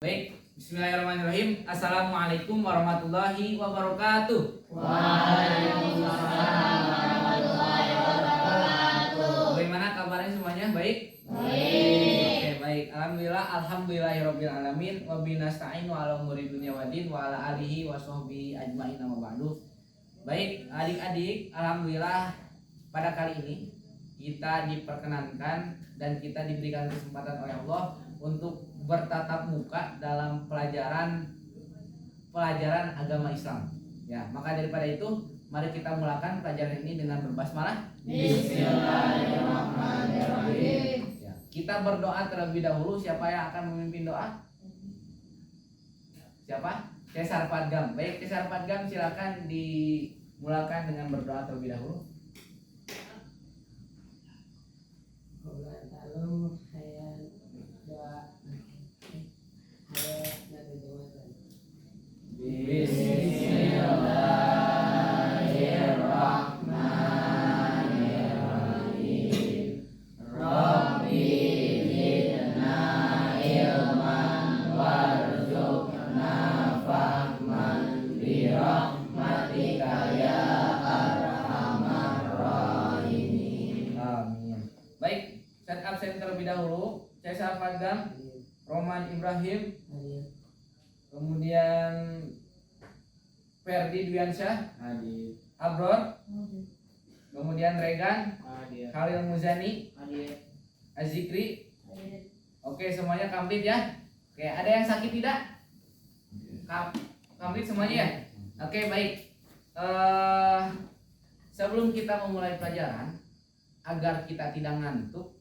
Baik, bismillahirrahmanirrahim. Assalamualaikum warahmatullahi wabarakatuh. Waalaikumsalam warahmatullahi wabarakatuh. Bagaimana kabarnya semuanya? Baik? Baik. Oke, baik. Alhamdulillahirabbil alamin wa binasta'inu ala umuri dunya waddin wa ala alihi wa sahbihi ajmain amma ba'du. Baik, adik-adik, alhamdulillah pada kali ini kita diperkenankan dan kita diberikan kesempatan oleh Allah untuk bertatap muka dalam pelajaran agama Islam. Ya, maka daripada itu, mari kita mulakan pelajaran ini dengan berbasmalah. Bismillahirrahmanirrahim. Ya, kita berdoa terlebih dahulu. Siapa yang akan memimpin doa? Siapa? Cesar Padgam. Baik, Cesar Padgam, silakan dimulakan dengan berdoa terlebih dahulu. Bismillahirrahmanirrahim. Rabbi zidna ilman warzuqna fahman bi rahmatika ya arhamar rahimin. Amin. Baik, set absen terlebih dahulu. Cesar Padgam, Roman Ibrahim, kemudian Ferdi Dwiansyah, Abror, kemudian Regan, Khalil Muzani, Azikri. Oke, semuanya komplit ya. Oke, ada yang sakit tidak? Komplit semuanya ya. Oke, baik. Sebelum kita memulai pelajaran, agar kita tidak ngantuk,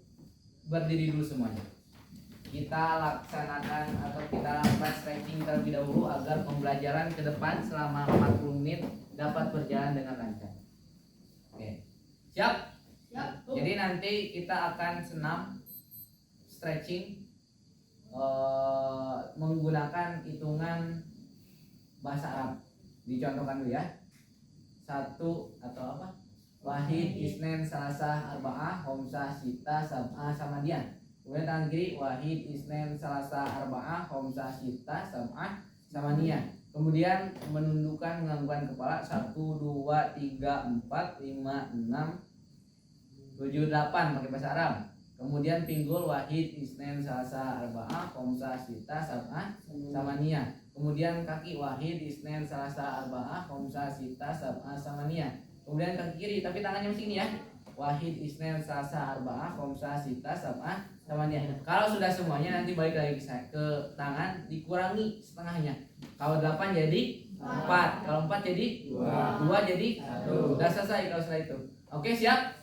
berdiri dulu semuanya. Kita laksanakan atau kita lakukan stretching terlebih dahulu agar pembelajaran ke depan selama 40 menit dapat berjalan dengan lancar. Oke. Siap? Jadi nanti kita akan senam stretching menggunakan hitungan bahasa Arab. Dicontohkan dulu ya. Satu atau apa? Wahid, Isnen, Salasa, Arba'ah, Homsah, Sita, Sab'ah, Samadian. Kemudian tangan kiri wahid, isnen, salasa, arba'ah, khamsah, sita, sab'ah, samaniyah. Kemudian menundukkan menganggukkan kepala 1, 2, 3, 4, 5, 6, 7, 8 pakai bahasa Arab. Kemudian pinggul wahid, isnen, salasa, arba'ah, khamsah, sita, sab'ah, samaniyah. Kemudian kaki wahid, isnen, salasa, arba'ah, khamsah, sita, sab'ah, samaniyah. Kemudian kaki kiri tapi tangannya mesti ini ya. Wahid, isnen, salasa, arba'ah, khamsah, sita, sab'ah, samaniyah. Kalau sudah semuanya nanti balik lagi ke tangan, dikurangi setengahnya. Kalau 8 jadi 4, kalau 4 jadi 2 jadi 1. Sudah selesai kalau setelah itu. Oke, siap?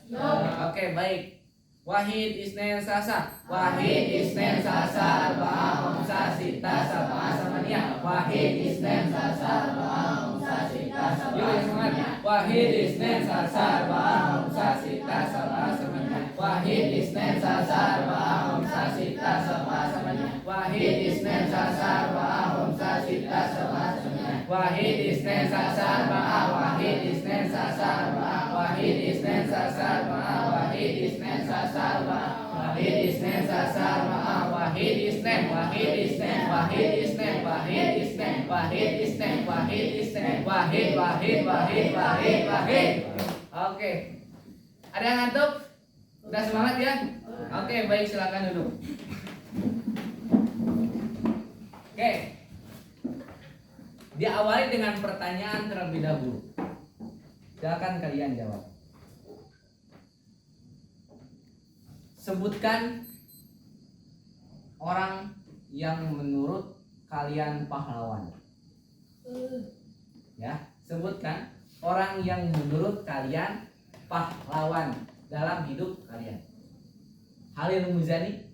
Oke, baik. Wahid, isnen, salasa. Wahid, isnen, salasa, arba'ah, khamsah, sita, sab'ah, samaniyah. Wahid, isnen, salasa, arba'ah, khamsah, sita, sab'ah, samaniyah. Wahid, isnen, salasa, arba'ah, khamsah, sita, sab'ah, samaniyah. Wahid, isnen, salasa, arba'ah, khamsah, sita, sab'ah, samaniyah. Wahid, isnen, salasa, arba'ah, khamsah, sita, sab'ah, samaniyah. Wahid, isnen, salasa, arba'ah, wahid, isnen, salasa, arba'ah, wahid, isnen, salasa, arba'ah, wahid, isnen, salasa, arba'ah, wahid, isnen, salasa, arba'ah, wahid, isnen, wahid, isnen, wahid, isnen, wahid, isnen, wahid, isnen, wahid, isnen, wahid, wahid. Oke. Ada yang ngantuk? Udah semangat ya? Oke, baik, silakan duduk. Oke. Diawali dengan pertanyaan terlebih dahulu. Silakan kalian jawab. Sebutkan orang yang menurut kalian pahlawan. Ya, sebutkan orang yang menurut kalian pahlawan dalam hidup kalian. Khalil Muzani,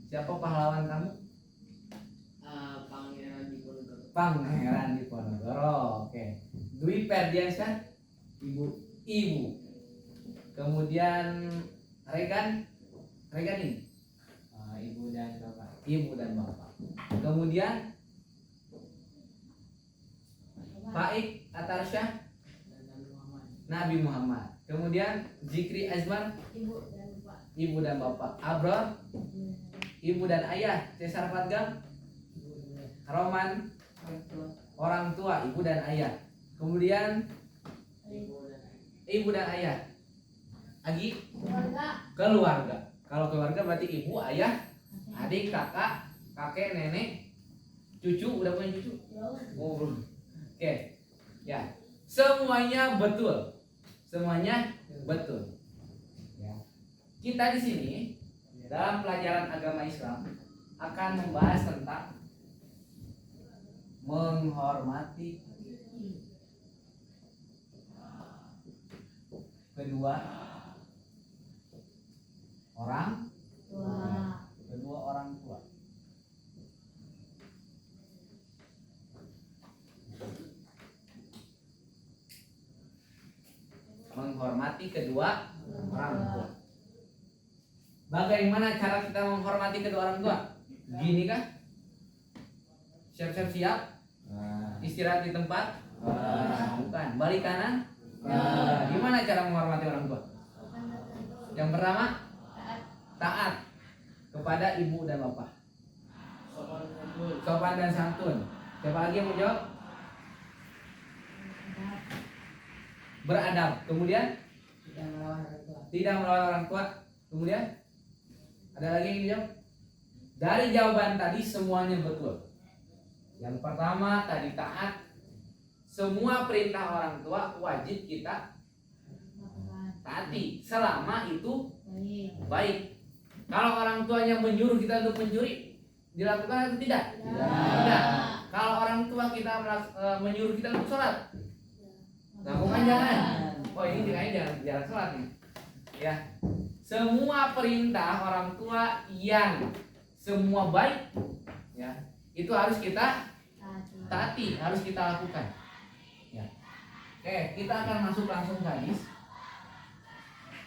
siapa pahlawan kamu? Pangeran Diponegoro. Oke. Dwi Ferdiansyah, ibu. Kemudian Regan ini ibu dan bapak. Kemudian Faik Atarsyah, Nabi Muhammad. Kemudian Zikri Azman, ibu dan bapak. Abror, ibu dan ayah. Cesar Padgam, Haroman orang tua, ibu dan ayah. Kemudian ibu dan ayah. Agi keluarga. Kalau keluarga berarti ibu, ayah, adik, kakak, kakek, nenek, cucu. Udah punya cucu? Oh, belum. Oke. Ya. Semuanya betul. Semuanya betul. Ya. Kita di sini dalam pelajaran agama Islam akan membahas tentang menghormati kedua orang tua. Menghormati kedua orang tua. Bagaimana cara kita menghormati kedua orang tua? Gini kah? Siap. Istirahat di tempat? Bukan. Balik kanan? Gimana cara menghormati orang tua? Yang pertama, taat kepada ibu dan bapak. Sopan dan santun. Siapa lagi yang mau jawab? Beradab. Kemudian tidak melawan orang tua. Kemudian ada lagi yang dijawab? Dari jawaban tadi semuanya betul. Yang pertama tadi taat. Semua perintah orang tua wajib kita taati selama itu baik. Kalau orang tuanya menyuruh kita untuk mencuri, dilakukan atau tidak? Tidak. Kalau orang tua kita menyuruh kita untuk sholat, lakukan jangan. Oh, ini jangan sholat nih. Ya. Semua perintah orang tua yang semua baik, ya, itu harus kita taati, harus kita lakukan. Ya. Oke, kita akan masuk langsung ke hadis.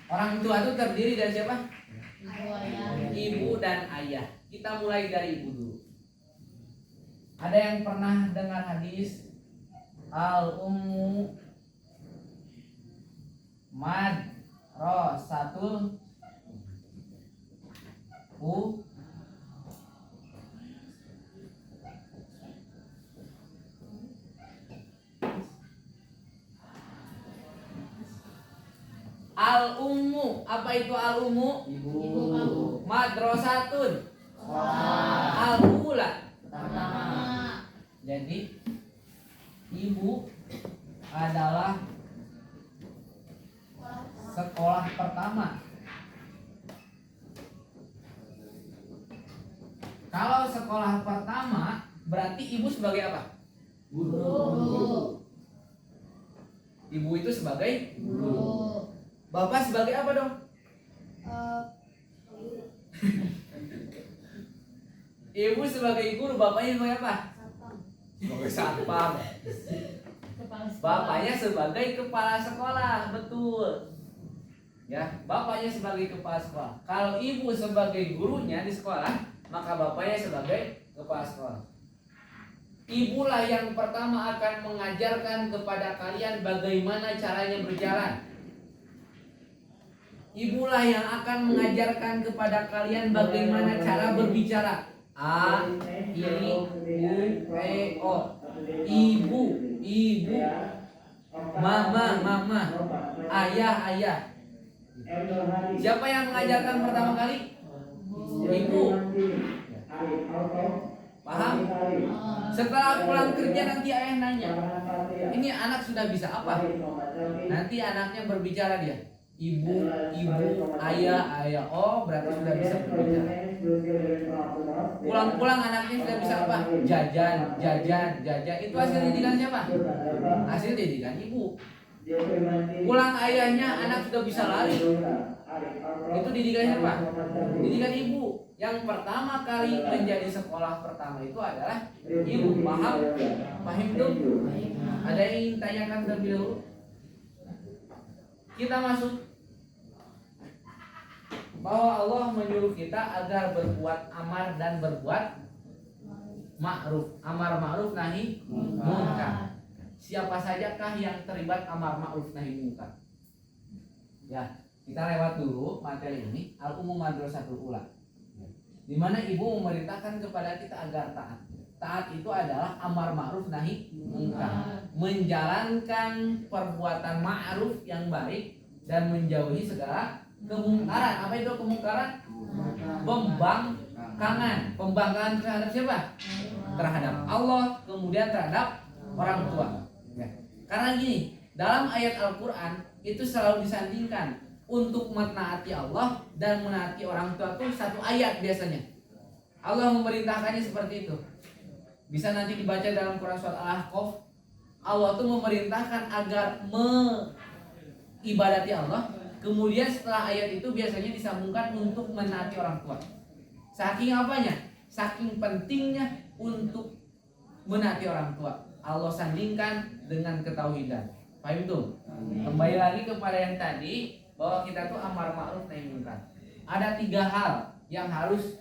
Orang tua itu terdiri dari siapa? Ibu dan ayah. Kita mulai dari ibu dulu. Ada yang pernah dengar hadis al-ummu madrasatul al-ummu. Apa itu al-ummu? Ibu. Madrasatun. Al-ula. Jadi ibu adalah sekolah pertama. Kalau sekolah pertama berarti ibu sebagai apa? Guru. Ibu itu sebagai guru. Bapak sebagai apa dong? Ibu sebagai guru, bapaknya sebagai apa? Sebagai satpam. Bapaknya sebagai kepala sekolah, betul. Ya, bapaknya sebagai kepala sekolah. Kalau ibu sebagai gurunya di sekolah, maka bapaknya sebagai kepala sekolah. Ibulah yang pertama akan mengajarkan kepada kalian bagaimana caranya berjalan. Ibulah yang akan mengajarkan kepada kalian bagaimana cara berbicara. A, I, U, E, O. Ibu, mama, ayah. Siapa yang mengajarkan pertama kali? Ibu. Paham? Setelah pulang kerja nanti ayah nanya, ini anak sudah bisa apa? Nanti anaknya berbicara dia. Ibu, ayah. Oh, berarti sudah bisa berbicara. Pulang-pulang anaknya sudah bisa apa? Jajan. Itu hasil didikan siapa? Hasil didikan ibu. Pulang ayahnya anak sudah bisa lari. Itu didikan siapa? Didikan ibu. Yang pertama kali menjadi sekolah pertama itu adalah ibu. Paham belum? Ada yang ingin tanyakan terlebih dahulu? Kita masuk bahwa Allah menyuruh kita agar berbuat amar dan berbuat ma'ruf. Amar ma'ruf nahi munkar. Siapa sajakah yang terlibat amar ma'ruf nahi munkar? Ya, kita lewat dulu materi ini al-ummu madrasatul ula. Di mana ibu memerintahkan kepada kita agar taat. Taat itu adalah amar ma'ruf nahi munkar, menjalankan perbuatan ma'ruf yang baik dan menjauhi segala kemungkaran. Apa itu kemungkaran? Pembangkangan. Pembangkangan terhadap siapa? Terhadap Allah, kemudian terhadap orang tua. Ya. Karena gini, dalam ayat Al-Quran itu selalu disandingkan untuk menaati Allah dan menaati orang tua itu satu ayat biasanya. Allah memerintahkannya seperti itu. Bisa nanti dibaca dalam Quran surat Al-Ahqaf. Allah tuh memerintahkan agar mengibadati Allah. Kemudian setelah ayat itu biasanya disambungkan untuk menaati orang tua. Saking apanya? Saking pentingnya untuk menaati orang tua. Allah sandingkan dengan ketauhidan. Paham tuh? Kembali lagi kepada yang tadi, bahwa kita tuh amar ma'ruf nahi munkar. Ada 3 hal yang harus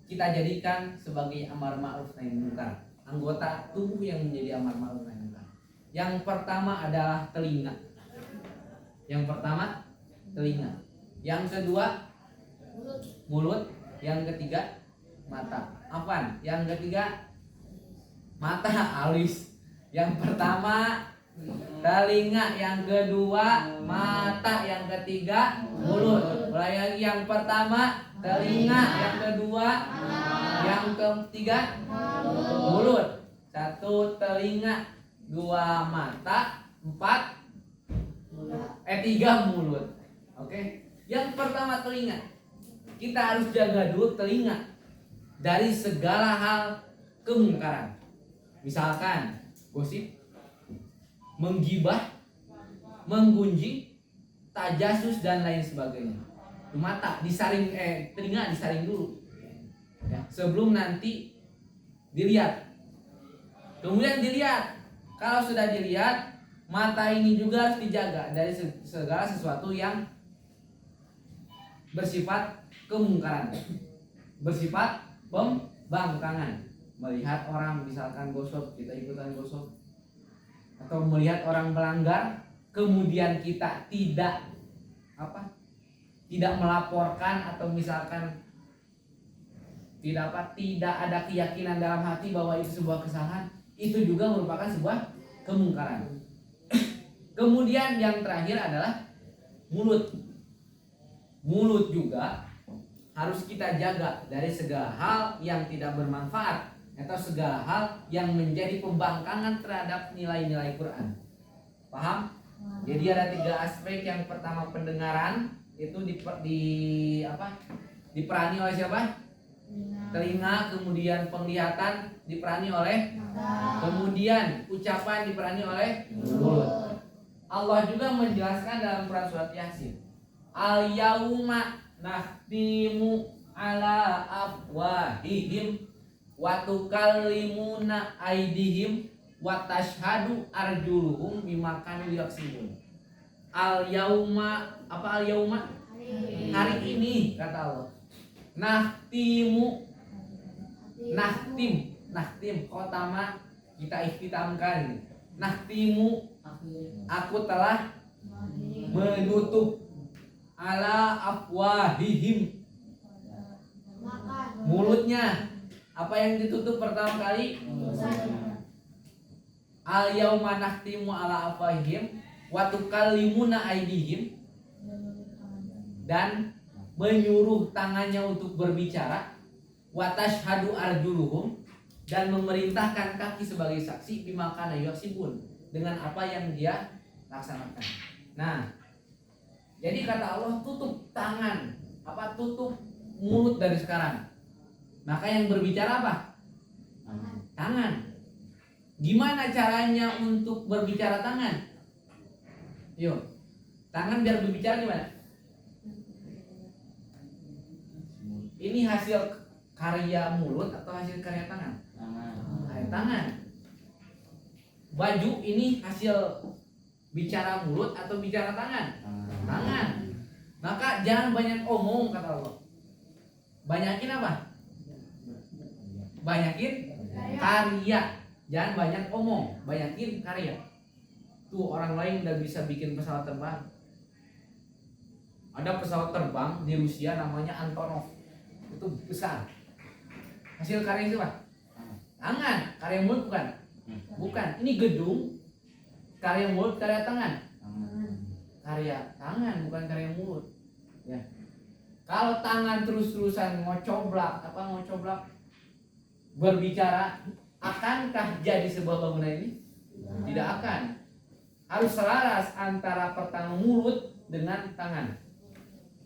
kita jadikan sebagai amar ma'ruf nahi munkar, anggota tubuh yang menjadi amar ma'ruf nahi munkar. Yang pertama adalah telinga. Yang pertama telinga. Yang kedua mulut. Yang ketiga mata. Apaan? Yang ketiga mata, alis. Yang pertama telinga, yang kedua mata, yang ketiga mulut. Mulai lagi, yang pertama telinga, yang kedua, yang ketiga mulut. 1 telinga, 2 mata, 3 mulut. Oke. Yang pertama telinga. Kita harus jaga dulu telinga dari segala hal kemungkaran. Misalkan gosip, menggibah, menggunjing, tajasus dan lain sebagainya. Mata disaring, telinga disaring dulu ya, sebelum nanti dilihat. Kemudian dilihat. Kalau sudah dilihat, mata ini juga harus dijaga dari segala sesuatu yang bersifat kemungkaran, bersifat pembangkangan. Melihat orang misalkan gosok, kita ikutan gosok. Atau melihat orang melanggar, kemudian kita tidak melaporkan, atau misalkan tidak ada keyakinan dalam hati bahwa itu sebuah kesalahan, itu juga merupakan sebuah kemungkaran. Kemudian yang terakhir adalah mulut. Mulut juga harus kita jaga dari segala hal yang tidak bermanfaat atau segala hal yang menjadi pembangkangan terhadap nilai-nilai Quran. Paham? Jadi ada 3 aspek. Yang pertama pendengaran, itu diperani oleh siapa? Telinga. Kemudian penglihatan diperani oleh, kemudian ucapan diperani oleh mulut. Allah juga menjelaskan dalam Quran surat Yasin, al-yauma nakhtimu ala afwahihim wa tukallimuna aydihim wa tashhadu arjuluhum bima kanu yaksibun. Al-yauma, apa al-yauma? Hari ini, kata Allah. Nahtim khotama, kita ikhtitamkan. Nahtimu, aku telah menutup, ala afwahihim, mulutnya. Apa yang ditutup pertama kali? Al yauma nahtimu ala afwahihim wa tukallimuna aydihim, dan menyuruh tangannya untuk berbicara, wa tashhadu arjuluhum, dan memerintahkan kaki sebagai saksi, bima kana yaksibun, dengan apa yang dia laksanakan. Nah, jadi kata Allah, tutup tangan, tutup mulut dari sekarang. Maka yang berbicara apa? Tangan. Gimana caranya untuk berbicara tangan? Yuk, tangan biar berbicara gimana? Ini hasil karya mulut atau hasil karya tangan? Tangan. Baju ini hasil bicara mulut atau bicara tangan? Tangan. Maka jangan banyak omong, kata Allah. Banyakin apa? Banyakin karya. Jangan banyak omong, banyakin karya. Tuh orang lain udah bisa bikin pesawat terbang. Ada pesawat terbang di Rusia namanya Antonov. Itu besar. Hasil karya siapa? Tangan. Karya mulut bukan? Bukan. Ini gedung. Karya mulut, karya tangan. Karya tangan, bukan karya mulut. Ya. Kalau tangan terus-terusan ngocoblak, berbicara, akankah jadi sebuah bangunan ini? Tidak akan. Harus selaras antara pertama mulut dengan tangan.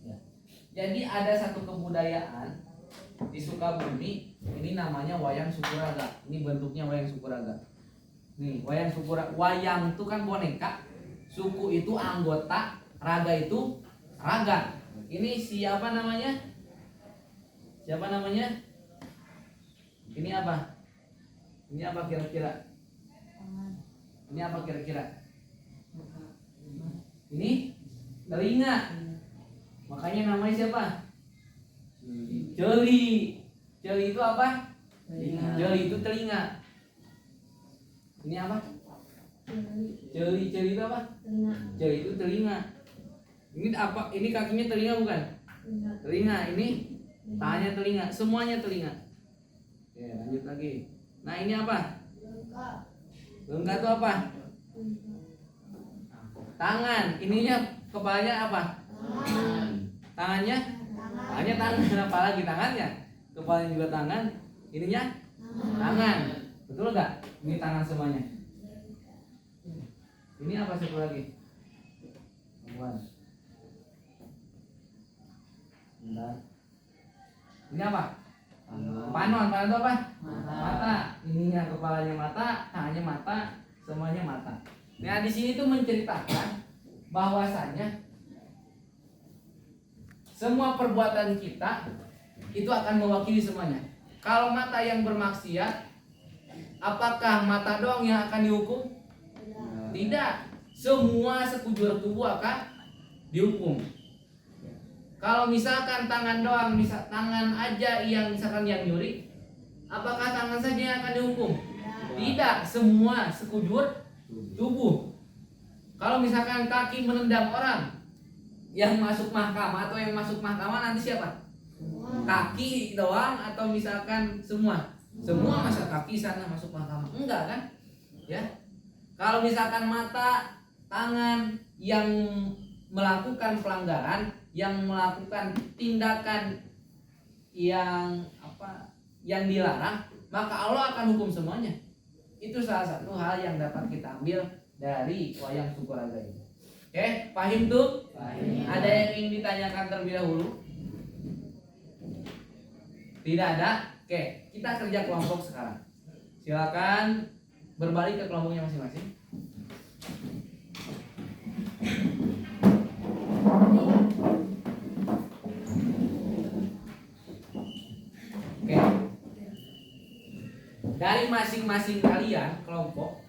Ya. Jadi ada satu kebudayaan di Sukabumi, ini namanya wayang Sukuraga. Ini bentuknya wayang Sukuraga. Nih, wayang Sukuraga. Wayang itu kan boneka, suku itu anggota, raga itu raga. Ini siapa namanya? Siapa namanya? Ini apa? Ini apa kira-kira? Ini apa kira-kira? Ini telinga. Makanya namanya siapa? Jeli. Jeli itu apa? Jeli itu telinga. Ini apa? Jeli itu apa? Jeli itu telinga. Ini apa? Ini kakinya telinga bukan? Telinga. Ini tangannya telinga. Semuanya telinga. Oke, lanjut lagi. Nah, ini apa? Lengka itu apa? Tangan. Ininya kepalanya apa? Tangannya? Tangannya tangan. Apalagi tangannya? Kepalanya juga tangan. Ininya? Tangan. Betul nggak? Ini tangan semuanya. Ini apa satu lagi? Bentar. Ini apa? Panon. Panon itu apa? Mata. Ininya kepalanya mata, tangannya mata, semuanya mata. Nah, di sini tuh menceritakan bahwasanya semua perbuatan kita itu akan mewakili semuanya. Kalau mata yang bermaksiat, apakah mata doang yang akan dihukum? Tidak. Semua sekujur tubuh akan dihukum. Kalau misalkan tangan doang, tangan aja yang misalkan yang nyuri, apakah tangan saja yang akan dihukum? Tidak. Semua sekujur tubuh. Kalau misalkan kaki menendang orang yang masuk mahkamah atau yang masuk mahkamah nanti siapa? Kaki doang atau misalkan semua? Semua masa kaki sana masuk mahkamah? Enggak kan? Ya. Kalau misalkan mata, tangan yang melakukan pelanggaran, yang melakukan tindakan yang yang dilarang, maka Allah akan hukum semuanya. Itu salah satu hal yang dapat kita ambil dari wayang Sukuraga ini. Oke, paham tuh? Paham. Ada yang ingin ditanyakan terlebih dahulu? Tidak ada? Oke, kita kerja kelompok sekarang. Silakan berbalik ke kelompoknya masing-masing. Oke. Dari masing-masing kalian kelompok,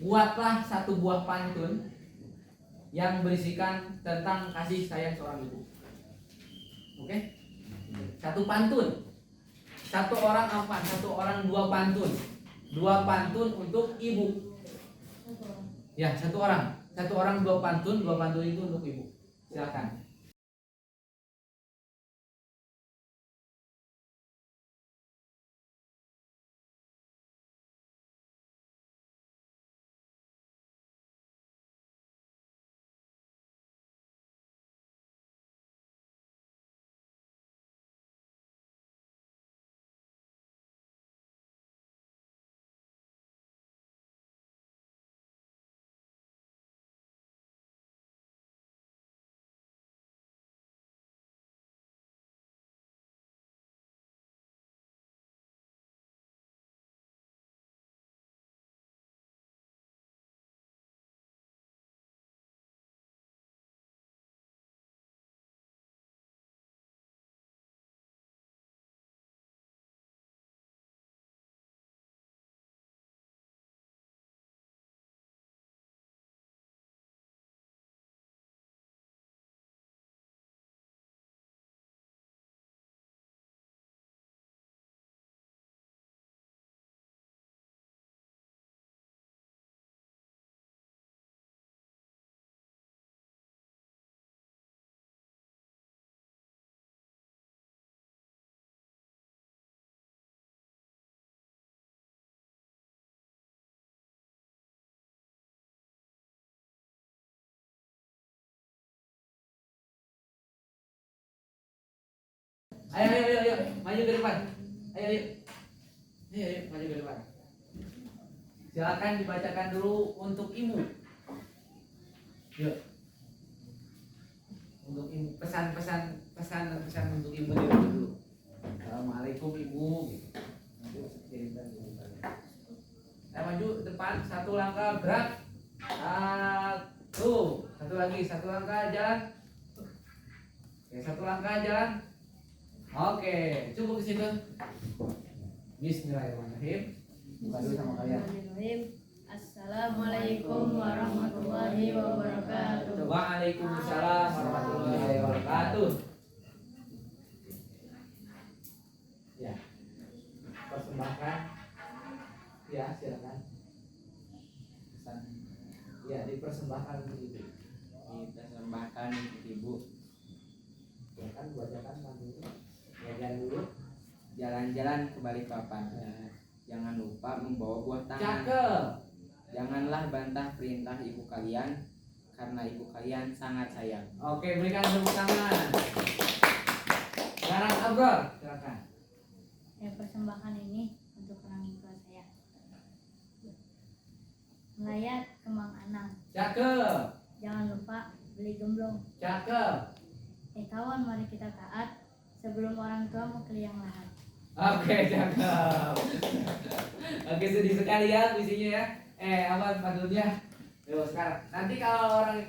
buatlah satu buah pantun yang berisikan tentang kasih sayang seorang ibu. Oke? Satu pantun. Satu orang apa? Satu orang dua pantun. Dua pantun untuk ibu. Ya, satu orang. Satu orang dua pantun itu untuk ibu. Silakan. Ayo, maju ke depan. Ayo. Maju ke depan. Silakan dibacakan dulu untuk ibu. Yuk. Untuk ibu pesan untuk ibu dulu. Assalamualaikum ibu. Ayo maju depan, satu langkah gerak. Satu lagi, satu langkah jalan. Oke, satu langkah jalan. Oke, cukup di situ. Bismillahirrahmanirrahim. Buka dulu sama kalian. Assalamualaikum warahmatullahi wabarakatuh. Waalaikumsalam warahmatullahi wabarakatuh. Ya, persembahkan. Ya, silakan. Pesan. Ya, dipersembahkan untuk ibu. Dipersembahkan untuk ibu. Silakan bacakan pantunnya. Jalan dulu. Jalan-jalan ke Balikpapan. Ya. Jangan lupa membawa buah tangan. Cakep. Janganlah bantah perintah ibu kalian, karena ibu kalian sangat sayang. Oke, berikan tepuk tangan. Sekarang Abrol, silakan. Saya persembahkan ini untuk orang tua saya. Melayat kembang anang. Cakep. Jangan lupa beli gemblong. Cakep. Kawan, mari kita taat sebelum orang tua mau ke liang lahat. Oke, cakep. Oke, sedih sekali ya puisinya ya. Apa pantunnya? Yo, sekarang. Nanti kalau orang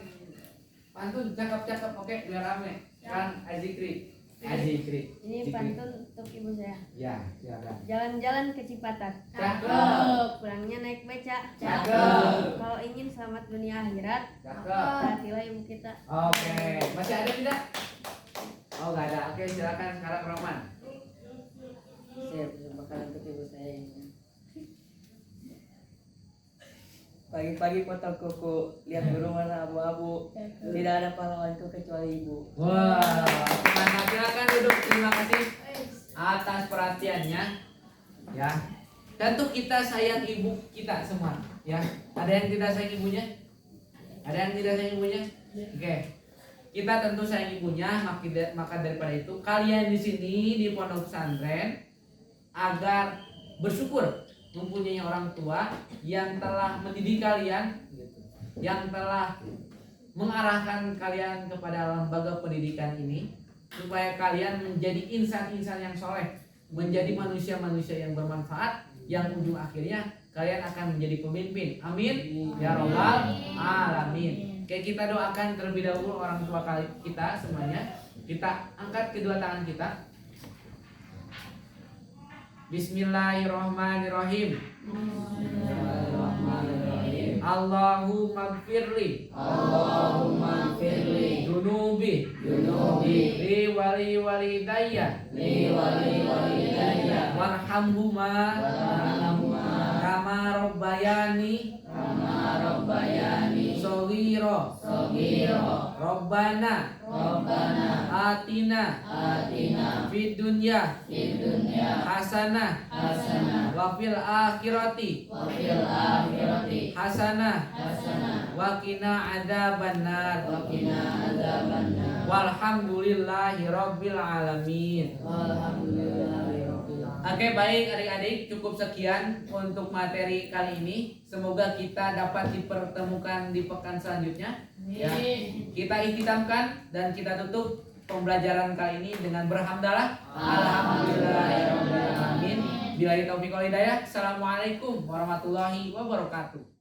pantun cakep-cakep, oke, biar rame. Kan Azikri. Ini pantun untuk ibu saya. Ya, silakan. Jalan-jalan ke Cipatat. Cakep. Pulangnya naik beca. Cakep. Kalau ingin selamat dunia akhirat, Cakep. taatilah ibu kita. Oke, masih ada tidak? Oh, nggak ada. Oke, silakan sekarang Roman. Saya persembahkan untuk ibu saya ini. Pagi-pagi potong kuku, lihat burung warna abu-abu. Tidak ada pahlawanku kecuali ibu. Wah, mantap. Silakan duduk. Terima kasih atas perhatiannya. Ya, tentu kita sayang ibu kita semua. Ya, ada yang tidak sayang ibunya? Ada yang tidak sayang ibunya? Oke. Kita tentu sayang ibunya, maka daripada itu kalian di sini di pondok pesantren agar bersyukur mempunyai orang tua yang telah mendidik kalian, yang telah mengarahkan kalian kepada lembaga pendidikan ini, supaya kalian menjadi insan-insan yang soleh, menjadi manusia-manusia yang bermanfaat, yang ujung akhirnya kalian akan menjadi pemimpin. Amin ya robbal alamin. Oke, kita doakan terlebih dahulu orang tua kita semuanya. Kita angkat kedua tangan kita. Bismillahirrahmanirrahim. Allahumma gfirli dunubi li wali walidayya warhamhuma kama rabbayani shaghira Rabbana atina fid dunya hasanah wa fil akhirati hasanah wa qina adzabannar walhamdulillahi rabbil alamin. Oke, baik adik-adik, cukup sekian untuk materi kali ini. Semoga kita dapat dipertemukan di pekan selanjutnya. Ya, kita ikhtitamkan dan kita tutup pembelajaran kali ini dengan berhamdalah. Alhamdulillahirabbil alamin. Billahi taufiq wal hidayah. Assalamualaikum warahmatullahi wabarakatuh.